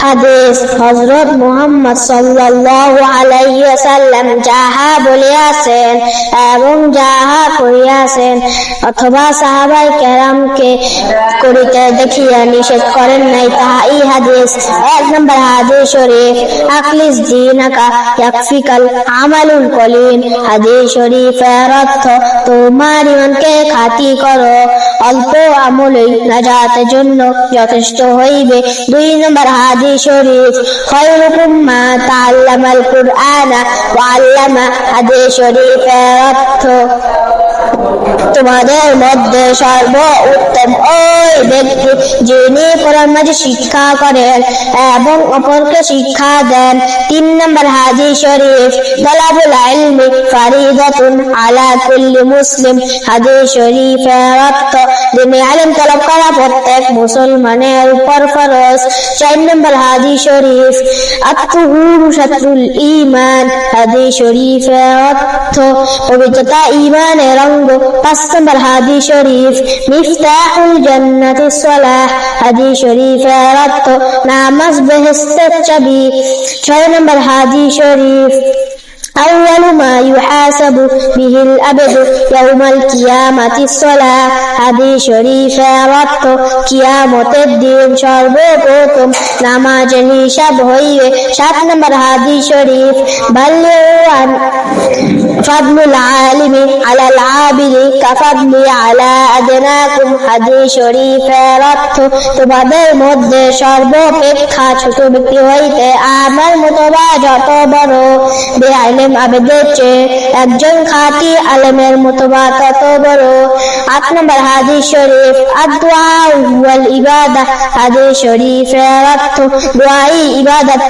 হাদিস হযরত মুহাম্মদ সাল্লাল্লাহু আলাইহি ওয়াসাল্লাম যাহা বলিয়াছেন এবং যাহা করিয়াছেন অথবা সাহাবায়ে কেরামকে করিতে দেখিয়া নিষেধ করেন নাই তাহা এই হাদিস। 1 নম্বর হাদিস শরীফ আখলিস দীনাকা ইয়াকফিকাল আমালুল কলিল। হাদিস শরীফের অর্থ তোমার ঈমানকে খাঁটি করো, অল্প আমলই নাজাতের জন্য যথেষ্ট হইবে। 2 নম্বর হাদিস শরীফ খায়রুকুম মা তাআল্লামাল কুরআনা ওয়া আল্লামা। হাদিস শরীফের অর্থ তোমাদের মধ্যে সর্বোত্তম ওই ব্যক্তি যিনি কোরআন মাজিদ শিক্ষা করেন এবং অপরকে শিক্ষা দেন। 3 নম্বর হাদিস শরীফ তালাবুল ইলমি ফারিদাতুন আলা কুল্লি মুসলিম। হাদিস শরীফের অর্থ দিনী ইলম তলব করা প্রত্যেক মুসলমানের উপর ফরজ। 4 নম্বর হাদিস শরীফ আত-তুহুরু শাতরুল ঈমান। হাদিস শরীফের অর্থ পবিত্রতা ঈমানের অঙ্গ। 5 নম্বর হাদিস শরীফ মিফতাহুল জান্নাতিস সালাহ। হাদিস শরীফের অর্থ নামাজ বেহেশতের চাবি। 6 নম্বর হাদিস শরীফ আউয়ালু মা ইউহাসাবু বিহিল আবদু ইয়াউমাল কিয়ামাতিস সালাহ। হাদিস শরীফের অর্থ কিয়ামতের দিন সর্বপ্রথম নামাজের হিসাব হইবে। 7 নম্বর হাদিস শরীফ বাল্লিউন ফাদলুল আলিমি আলাল আবিদি কাফাদলি আলা আদনাকুম। হাদিস শরীফের অর্থ তোমাদের মধ্যে সর্বাপেক্ষা ছোট ব্যক্তি হইতে আমার মতবা যত বড় বেআইলেম আবেদের চেয়ে একজন খাঁটি আলেমের মতবা তত বড়। 8 নম্বর হাদিস শরীফ আদ-দুআ ওয়াল ইবাদা। হাদিস শরীফের অর্থ দোয়াই ইবাদত।